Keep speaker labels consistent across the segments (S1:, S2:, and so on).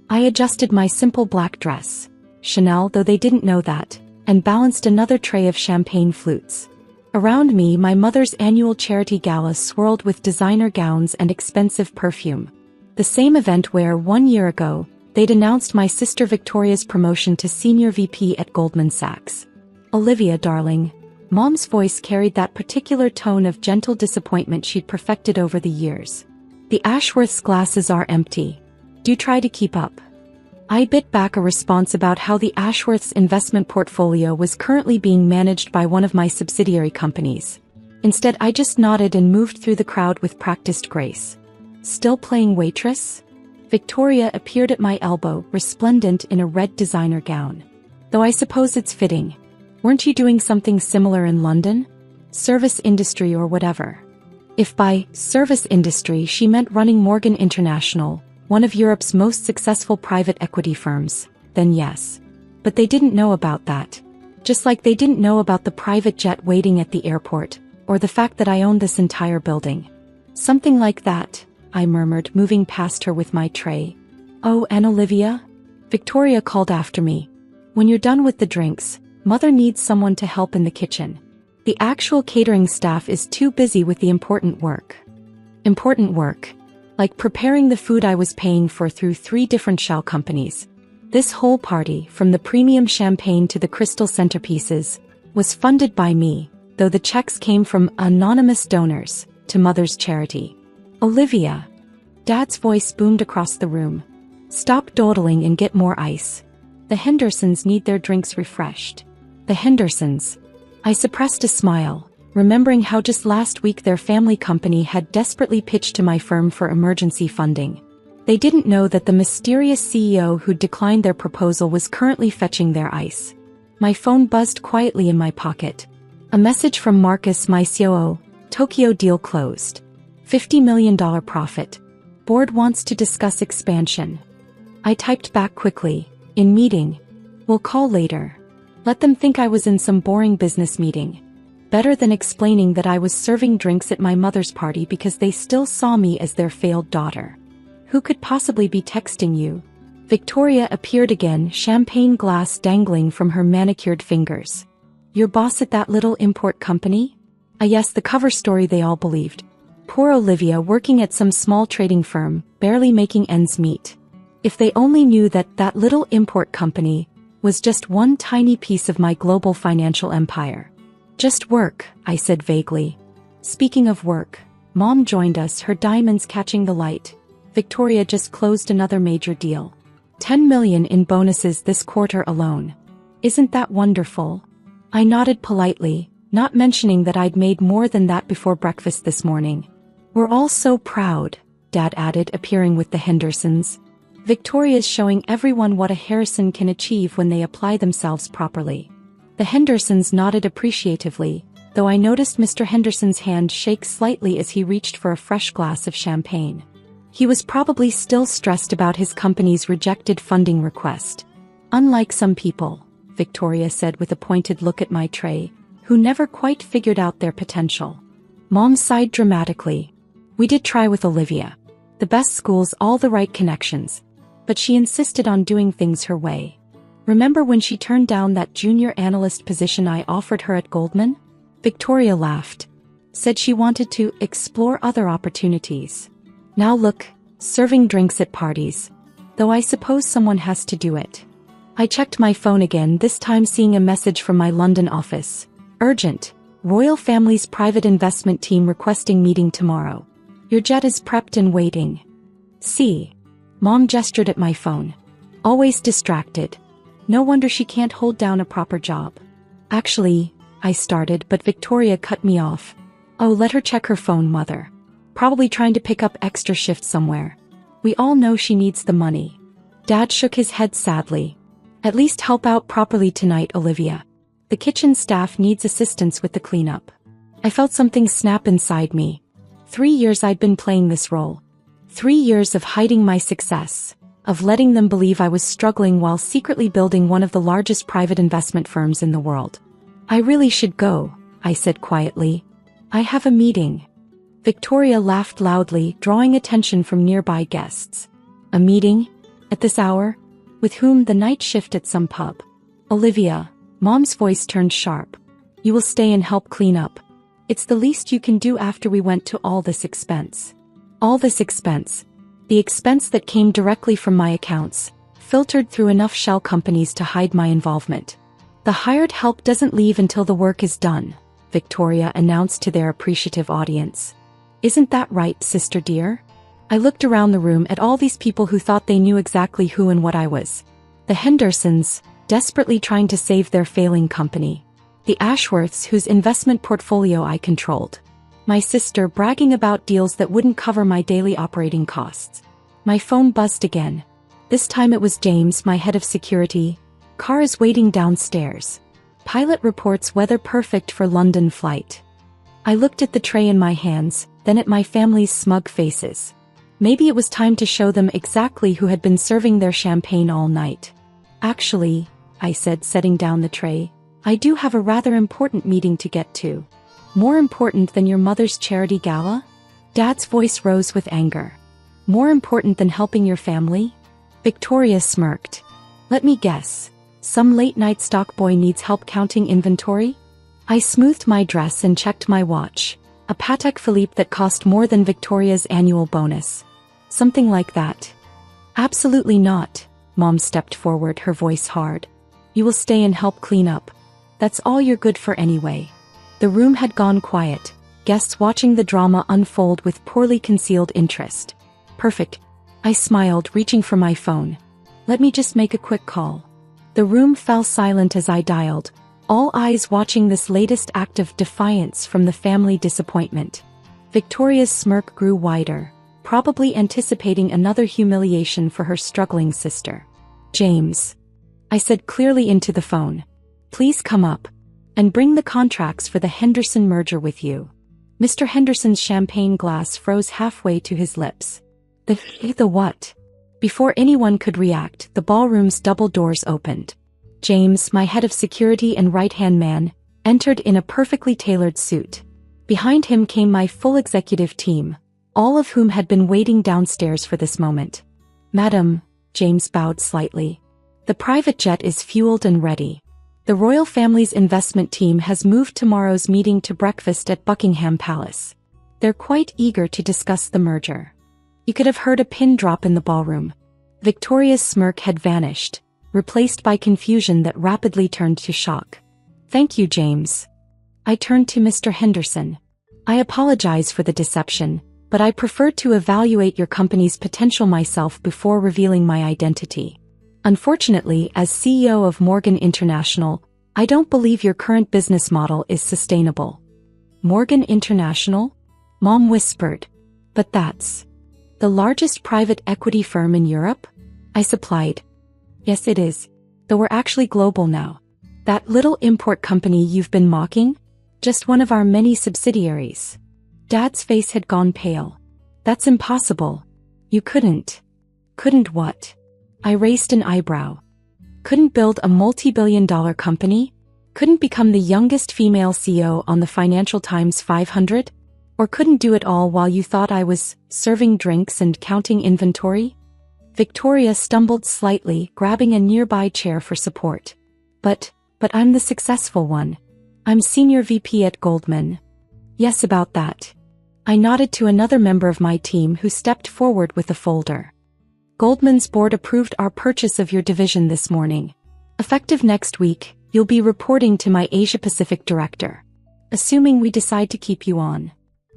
S1: I adjusted my simple black dress, Chanel though they didn't know that, and balanced another tray of champagne flutes. Around me, my mother's annual charity gala swirled with designer gowns and expensive perfume. The same event where, 1 year ago, they'd announced my sister Victoria's promotion to senior VP at Goldman Sachs. Olivia, darling. Mom's voice carried that particular tone of gentle disappointment she'd perfected over the years. The Ashworth's glasses are empty. Do try to keep up. I bit back a response about how the Ashworth's investment portfolio was currently being managed by one of my subsidiary companies. Instead, I just nodded and moved through the crowd with practiced grace. Still playing waitress? Victoria appeared at my elbow, resplendent in a red designer gown. Though I suppose it's fitting. Weren't you doing something similar in London? Service industry or whatever. If by service industry she meant running Morgan International, one of Europe's most successful private equity firms, then yes. But they didn't know about that. Just like they didn't know about the private jet waiting at the airport, or the fact that I owned this entire building. Something like that, I murmured, moving past her with my tray. Oh, and Olivia? Victoria called after me. When you're done with the drinks, Mother needs someone to help in the kitchen. The actual catering staff is too busy with the important work. Important work. Like preparing the food I was paying for through 3 different shell companies. This whole party, from the premium champagne to the crystal centerpieces, was funded by me, though the checks came from anonymous donors, to Mother's charity. Olivia. Dad's voice boomed across the room. Stop dawdling and get more ice. The Hendersons need their drinks refreshed. The Hendersons. I suppressed a smile, remembering how just last week their family company had desperately pitched to my firm for emergency funding. They didn't know that the mysterious CEO who'd declined their proposal was currently fetching their ice. My phone buzzed quietly in my pocket. A message from Marcus, my COO. Tokyo deal closed. $50 million profit. Board wants to discuss expansion. I typed back quickly. In meeting. We'll call later. Let them think I was in some boring business meeting. Better than explaining that I was serving drinks at my mother's party because they still saw me as their failed daughter. Who could possibly be texting you? Victoria appeared again, champagne glass dangling from her manicured fingers. Your boss at that little import company? Yes, the cover story they all believed. Poor Olivia working at some small trading firm, barely making ends meet. If they only knew that that little import company was just one tiny piece of my global financial empire. Just work, I said vaguely. Speaking of work, Mom joined us, her diamonds catching the light. Victoria just closed another major deal. 10 million in bonuses this quarter alone. Isn't that wonderful? I nodded politely, not mentioning that I'd made more than that before breakfast this morning. We're all so proud, Dad added, appearing with the Hendersons. Victoria's showing everyone what a Harrison can achieve when they apply themselves properly. The Hendersons nodded appreciatively, though I noticed Mr. Henderson's hand shake slightly as he reached for a fresh glass of champagne. He was probably still stressed about his company's rejected funding request. Unlike some people, Victoria said with a pointed look at my tray, who never quite figured out their potential. Mom sighed dramatically. We did try with Olivia. The best schools, all the right connections. But she insisted on doing things her way. Remember when she turned down that junior analyst position I offered her at Goldman? Victoria laughed. Said she wanted to explore other opportunities. Now look, serving drinks at parties. Though I suppose someone has to do it. I checked my phone again, this time seeing a message from my London office. Urgent. Royal family's private investment team requesting meeting tomorrow. Your jet is prepped and waiting. See. Mom gestured at my phone. Always distracted. No wonder she can't hold down a proper job. Actually, I started, but Victoria cut me off. Oh, let her check her phone, Mother. Probably trying to pick up extra shifts somewhere. We all know she needs the money. Dad shook his head sadly. At least help out properly tonight, Olivia. The kitchen staff needs assistance with the cleanup. I felt something snap inside me. 3 years I'd been playing this role. 3 years of hiding my success, of letting them believe I was struggling while secretly building one of the largest private investment firms in the world. I really should go, I said quietly. I have a meeting. Victoria laughed loudly, drawing attention from nearby guests. A meeting? At this hour? With whom? The night shift at some pub. Olivia. Mom's voice turned sharp. You will stay and help clean up. It's the least you can do after we went to all this expense. All this expense. The expense that came directly from my accounts, filtered through enough shell companies to hide my involvement. The hired help doesn't leave until the work is done, Victoria announced to their appreciative audience. Isn't that right, sister dear? I looked around the room at all these people who thought they knew exactly who and what I was. The Hendersons, desperately trying to save their failing company. The Ashworths, whose investment portfolio I controlled. My sister bragging about deals that wouldn't cover my daily operating costs. My phone buzzed again. This time it was James, my head of security. Car is waiting downstairs. Pilot reports weather perfect for London flight. I looked at the tray in my hands, then at my family's smug faces. Maybe it was time to show them exactly who had been serving their champagne all night. Actually, I said, setting down the tray, I do have a rather important meeting to get to. More important than your mother's charity gala? Dad's voice rose with anger. More important than helping your family? Victoria smirked. Let me guess. Some late-night stock boy needs help counting inventory? I smoothed my dress and checked my watch. A Patek Philippe that cost more than Victoria's annual bonus. Something like that. Absolutely not. Mom stepped forward, her voice hard. You will stay and help clean up. That's all you're good for anyway. The room had gone quiet, guests watching the drama unfold with poorly concealed interest. Perfect. I smiled, reaching for my phone. Let me just make a quick call. The room fell silent as I dialed, all eyes watching this latest act of defiance from the family disappointment. Victoria's smirk grew wider, probably anticipating another humiliation for her struggling sister. James. I said clearly into the phone. Please come up. And bring the contracts for the Henderson merger with you. Mr. Henderson's champagne glass froze halfway to his lips. The what? Before anyone could react, the ballroom's double doors opened. James, my head of security and right-hand man, entered in a perfectly tailored suit. Behind him came my full executive team, all of whom had been waiting downstairs for this moment. Madam, James bowed slightly. The private jet is fueled and ready. The royal family's investment team has moved tomorrow's meeting to breakfast at Buckingham Palace. They're quite eager to discuss the merger. You could have heard a pin drop in the ballroom. Victoria's smirk had vanished, replaced by confusion that rapidly turned to shock. Thank you, James. I turned to Mr. Henderson. I apologize for the deception, but I prefer to evaluate your company's potential myself before revealing my identity. Unfortunately, as CEO of Morgan International, I don't believe your current business model is sustainable. Morgan International? Mom whispered. But that's the largest private equity firm in Europe? I supplied. Yes, it is. Though we're actually global now. That little import company you've been mocking? Just one of our many subsidiaries. Dad's face had gone pale. That's impossible. You couldn't. Couldn't what? I raised an eyebrow. Couldn't build a multi-billion-dollar company? Couldn't become the youngest female CEO on the Financial Times 500? Or couldn't do it all while you thought I was serving drinks and counting inventory? Victoria stumbled slightly, grabbing a nearby chair for support. But I'm the successful one. I'm Senior VP at Goldman. Yes, about that. I nodded to another member of my team who stepped forward with a folder. Goldman's board approved our purchase of your division this morning. Effective next week, you'll be reporting to my Asia-Pacific director. Assuming we decide to keep you on.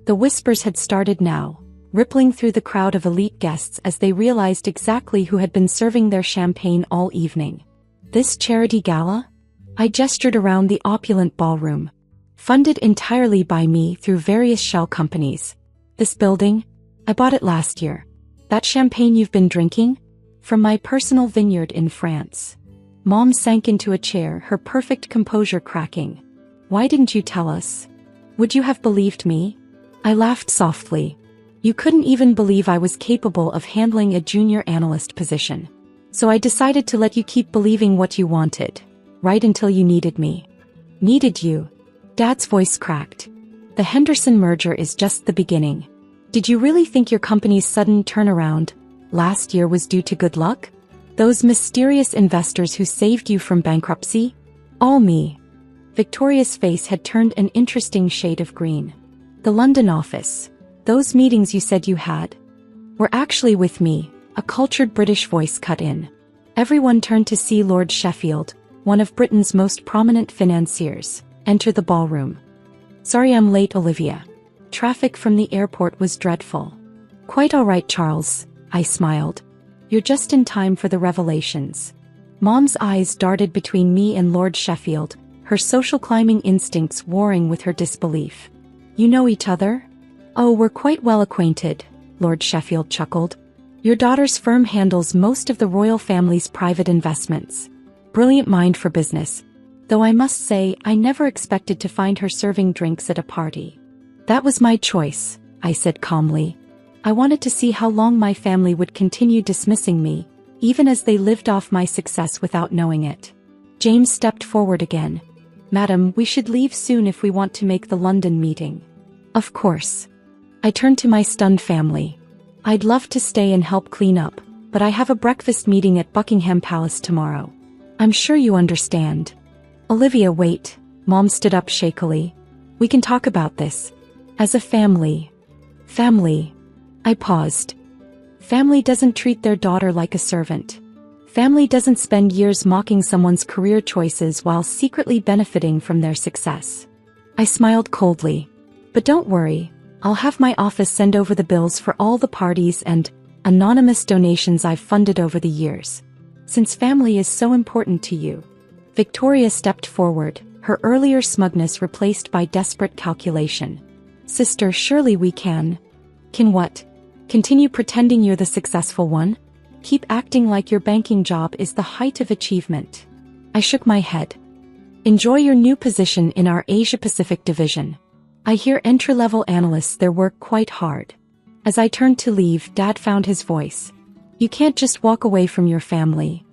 S1: The whispers had started now, rippling through the crowd of elite guests as they realized exactly who had been serving their champagne all evening. This charity gala? I gestured around the opulent ballroom. Funded entirely by me through various shell companies. This building? I bought it last year. That champagne you've been drinking? From my personal vineyard in France. Mom sank into a chair, her perfect composure cracking. Why didn't you tell us? Would you have believed me? I laughed softly. You couldn't even believe I was capable of handling a junior analyst position. So I decided to let you keep believing what you wanted. Right until you needed me. Needed you? Dad's voice cracked. The Henderson merger is just the beginning. Did you really think your company's sudden turnaround last year was due to good luck? Those mysterious investors who saved you from bankruptcy? All me. Victoria's face had turned an interesting shade of green. The London office. Those meetings you said you had were actually with me, a cultured British voice cut in. Everyone turned to see Lord Sheffield, one of Britain's most prominent financiers, enter the ballroom. Sorry I'm late, Olivia. Traffic from the airport was dreadful. Quite all right, Charles, I smiled. You're just in time for the revelations. Mom's eyes darted between me and Lord Sheffield, her social climbing instincts warring with her disbelief. You know each other? Oh, we're quite well acquainted, Lord Sheffield chuckled. Your daughter's firm handles most of the royal family's private investments. Brilliant mind for business. Though I must say, I never expected to find her serving drinks at a party. That was my choice, I said calmly. I wanted to see how long my family would continue dismissing me, even as they lived off my success without knowing it. James stepped forward again. Madam, we should leave soon if we want to make the London meeting. Of course. I turned to my stunned family. I'd love to stay and help clean up, but I have a breakfast meeting at Buckingham Palace tomorrow. I'm sure you understand. Olivia, wait. Mom stood up shakily. We can talk about this. As a family. Family. I paused. Family doesn't treat their daughter like a servant. Family doesn't spend years mocking someone's career choices while secretly benefiting from their success. I smiled coldly. But don't worry, I'll have my office send over the bills for all the parties and anonymous donations I've funded over the years. Since family is so important to you. Victoria stepped forward, her earlier smugness replaced by desperate calculation. Sister, surely we can. Can what? Continue pretending you're the successful one? Keep acting like your banking job is the height of achievement. I shook my head. Enjoy your new position in our Asia-Pacific division. I hear entry-level analysts there work quite hard. As I turned to leave, Dad found his voice. You can't just walk away from your family.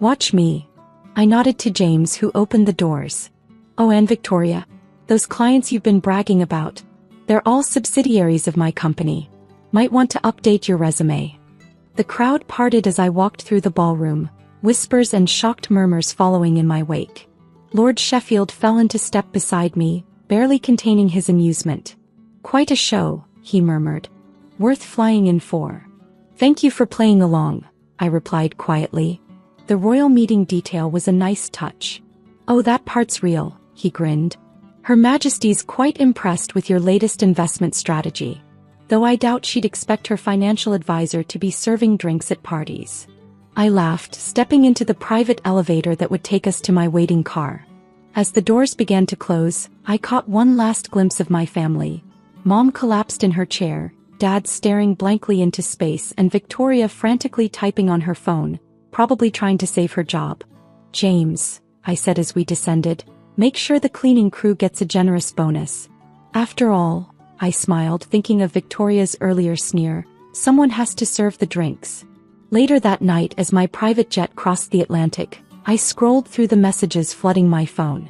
S1: Watch me. I nodded to James, who opened the doors. Oh, and Victoria. Those clients you've been bragging about. They're all subsidiaries of my company. Might want to update your resume. The crowd parted as I walked through the ballroom, whispers and shocked murmurs following in my wake. Lord Sheffield fell into step beside me, barely containing his amusement. Quite a show, he murmured. Worth flying in for. Thank you for playing along, I replied quietly. The royal meeting detail was a nice touch. Oh, that part's real, he grinned. Her Majesty's quite impressed with your latest investment strategy. Though I doubt she'd expect her financial advisor to be serving drinks at parties. I laughed, stepping into the private elevator that would take us to my waiting car. As the doors began to close, I caught one last glimpse of my family. Mom collapsed in her chair, Dad staring blankly into space, and Victoria frantically typing on her phone, probably trying to save her job. James, I said as we descended, make sure the cleaning crew gets a generous bonus. After all, I smiled, thinking of Victoria's earlier sneer, someone has to serve the drinks. Later that night, as my private jet crossed the Atlantic, I scrolled through the messages flooding my phone.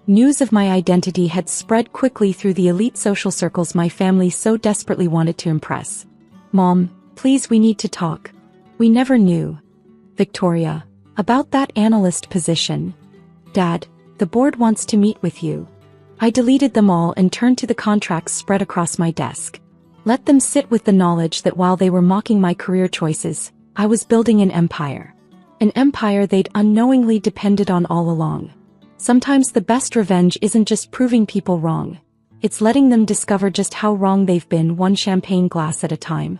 S1: News of my identity had spread quickly through the elite social circles my family so desperately wanted to impress. Mom, please, we need to talk. We never knew. Victoria, about that analyst position. Dad, the board wants to meet with you. I deleted them all and turned to the contracts spread across my desk. Let them sit with the knowledge that while they were mocking my career choices, I was building an empire. An empire they'd unknowingly depended on all along. Sometimes the best revenge isn't just proving people wrong. It's letting them discover just how wrong they've been, one champagne glass at a time.